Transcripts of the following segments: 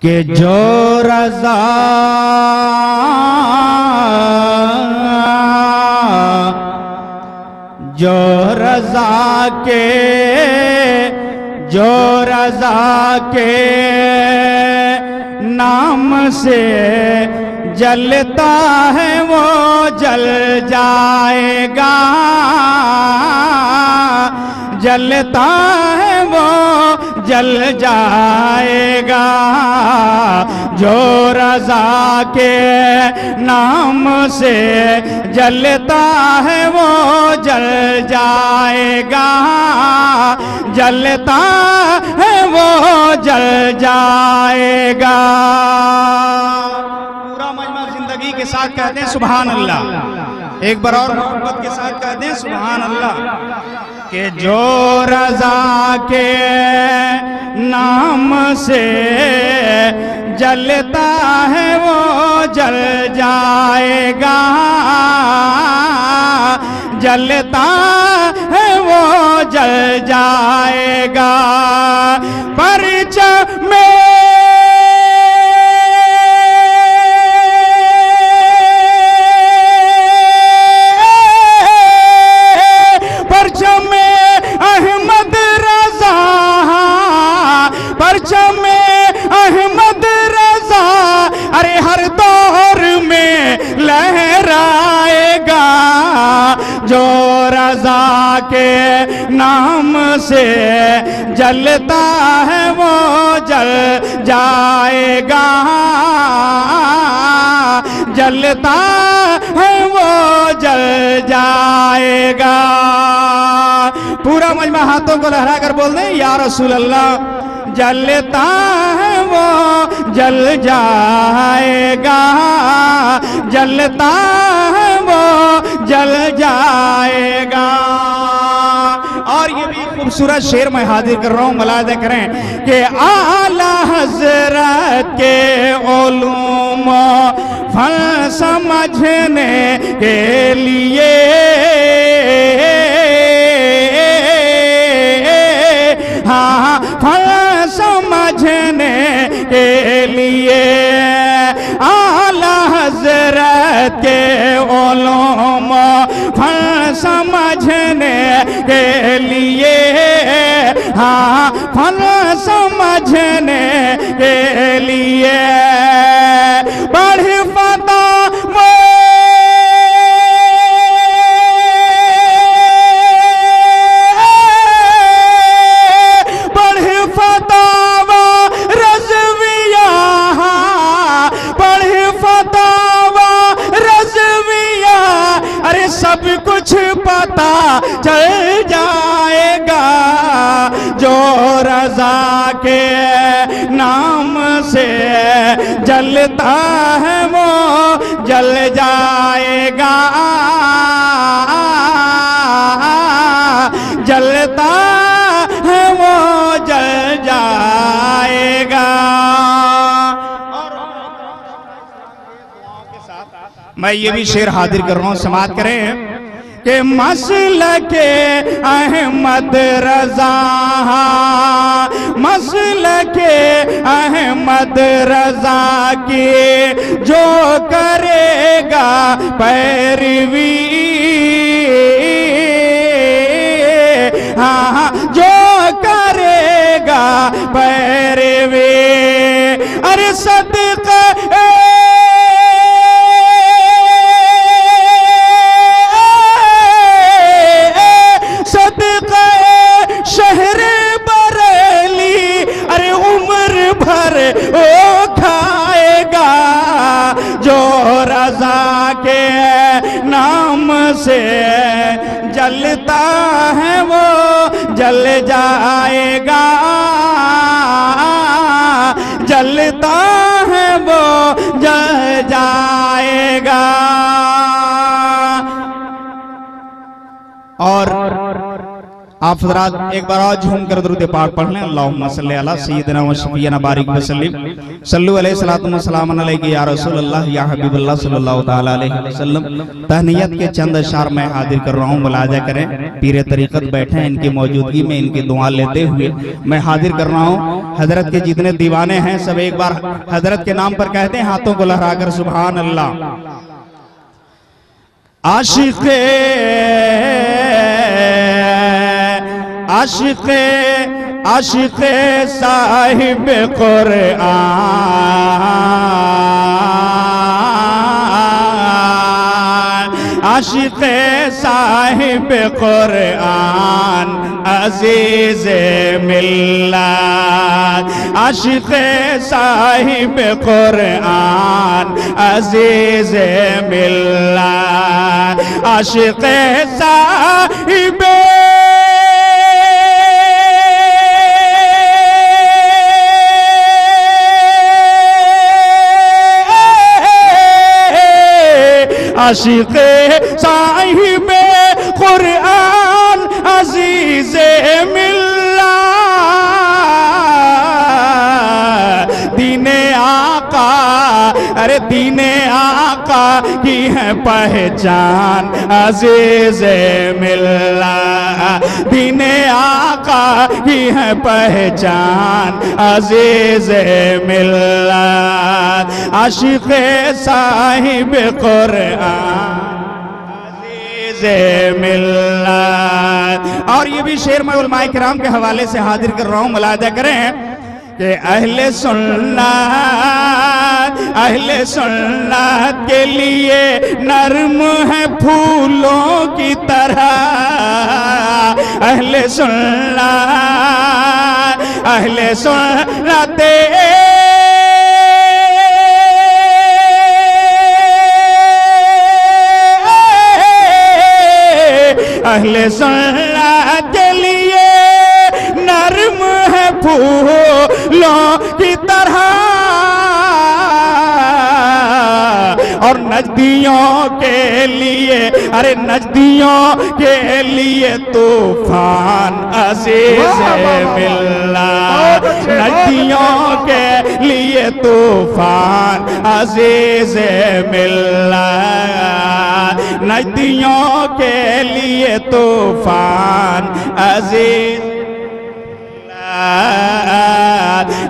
कि जो रज़ा के नाम से जलता है वो जल जाएगा, जलता है वो जल जाएगा। जो रज़ा के नाम से जलता है वो जल जाएगा, जलता है वो जल जाएगा। पूरा मजमा जिंदगी के साथ कहते हैं सुभान अल्लाह। एक बार और मोहब्बत के साथ कहते हैं सुभान अल्लाह। कि जो रज़ा के नाम से जलता है वो जल जाएगा, जलता है वो जल जाएगा। परचम में जो रज़ा के नाम से जलता है वो जल जाएगा, जलता है वो जल जाएगा। पूरा मजमा हाथों को लहरा कर बोल दें या रसूल अल्लाह। जलता है वो जल जाएगा, जलता है वो जल जाएगा। और ये भी खूबसूरत शेर मैं हाजिर कर रहा हूँ, मुलाहिज़ा करें कि आला हज़रत के उलूम फल समझने के लिए हाँ फल समझने के लिए आला हज़रत के उलूम फल समझने के लिए हाँ फल समझने के लिए बढ़ फता सब कुछ पता चल जाएगा। जो रज़ा के नाम से जलता है वो जल जाएगा, जलता है वो जल जाएगा। मैं ये भी शेर हाजिर कर रहा हूँ, समात करें कि मसलके अहमद रज़ा, मसलके अहमद रज़ा की जो करेगा पैरवी, हाँ जो करेगा पैरवी। अरे सदका ओ खाएगा। जो रज़ा के नाम से जलता है वो जल जाएगा, जलता है वो जल जाएगा। और आप हज़रात एक बार और झूम कर दुरूद पाक पढ़ लें। अल्लाहुम्मा सल्ली अला सय्यिदिना व शफीना बारिक वसल्लिम सल्लु अलैहि सलातु व सलामुन अलैहि या रसूलल्लाह या हबीबल्लाह सल्लल्लाहु तआला अलैहि वसल्लम। तहनियत के चंद अशार मैं हाजिर कर रहा हूँ, मुलाजा करें। पीर तरीक़त बैठे हैं, इनकी मौजूदगी में इनकी दुआ लेते हुए मैं हाजिर कर रहा हूँ। हजरत के जितने दीवाने हैं सब एक बार हजरत के नाम पर कहते हैं हाथों को लहराकर सुभान अल्लाह। आशिक़े आशिक़े आशिक़े साहिब कुरआन, आशिक़े साहिब कुरआन अज़ीज़ मिल्लत, आशिक़े साहिब कुरआन अज़ीज़ मिल्लत, आशिक़े साहिब आशिक़े साहिबे कुरआन अज़ीज़े मिल्लत, दीने आका, अरे दीने आका की है पहचान अज़ीज़े मिल्लत, दीने आका की है पहचान अज़ीज़े मिल्लत, आशिक़े साहिब कुरआन अज़ीज़े मिल्लत। और ये भी शेर मैं उलमाए किराम के हवाले से हाजिर कर रहा हूँ, मुलाजा करें कि अहले सुन्नत के लिए नर्म है फूलों की तरह, अहले सुन्नत अहले सुन्नत के लिए नर्म है फूलों की तरह, और नजदियों के लिए, अरे नजदियों के लिए तूफान अज़ीज़ मिल्लत, नजदियों के लिए तूफान अज़ीज़ मिल्लत, नजदियों के लिए तूफान अज़ीज़,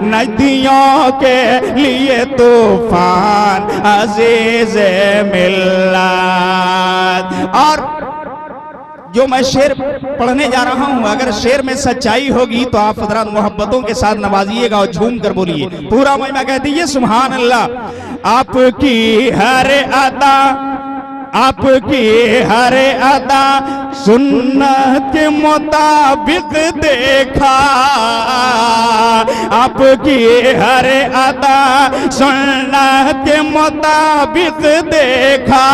नजदियों के लिए तूफान अज़ीज़ मिल्लत। और जो मैं शेर पढ़ने जा रहा हूं, अगर शेर में सच्चाई होगी तो आप हज़रात मोहब्बतों के साथ नवाजिएगा और झूम कर बोलिए पूरा महिमा कह दीजिए सुभान अल्लाह। आपकी हर अदा, आपकी हर अदा सुन्नत के मुताबिक देखा, आपकी हर अदा सुन्नत के मुताबिक देखा,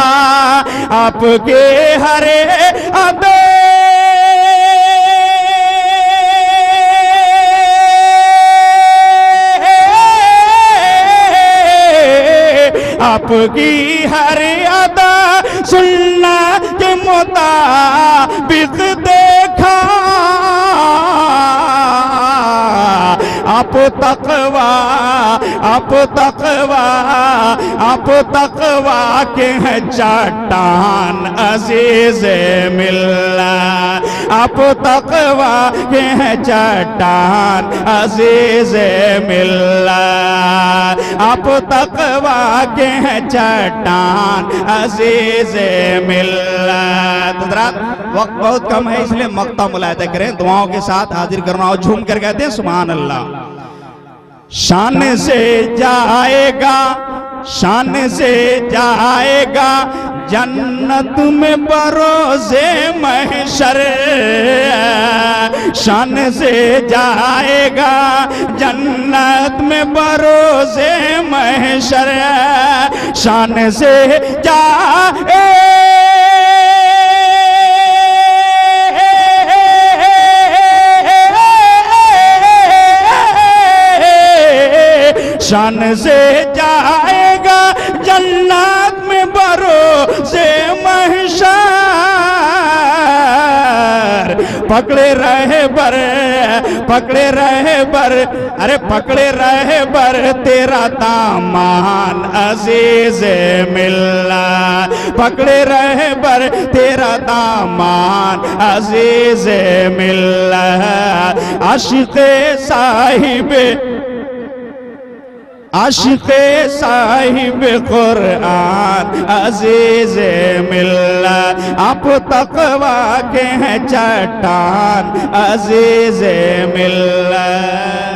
आपके हर अदा आपकी हर अदा सुन्नत के मुताबिक देखा, आप तकवा, आप तकवा, आप तकवा के हैं चट्टान अज़ीज़ मिल्लत, आप तकवा के हैं चट्टान अज़ीज़ मिल्लत, आप तकवा के हैं चट्टान अज़ीज़ मिल्लत। वक्त बहुत कम है इसलिए मक्ता मुलाहिदा करें, दुआओं के साथ हाजिर करना और झूम कर कहते हैं सुभान अल्लाह। शान से जाएगा, शान से जाएगा जन्नत में बरोज़े महशर, शान से जाएगा जन्नत में बरोज़े महशर, शान से जाए शान से जाएगा जन्नत में बरोज़े महशर, पकड़े रहे बर, पकड़े रहे बर, अरे पकड़े रहे बर तेरा दामान अजीज मिल्लत, पकड़े रहे बर तेरा दामान अजीज मिल्लत। आशिक़े साहिबे, आशिक़े साहिब कुरान अजीज मिल्लत, आप तक़वा के हैं चट्टान अजीज मिल्लत।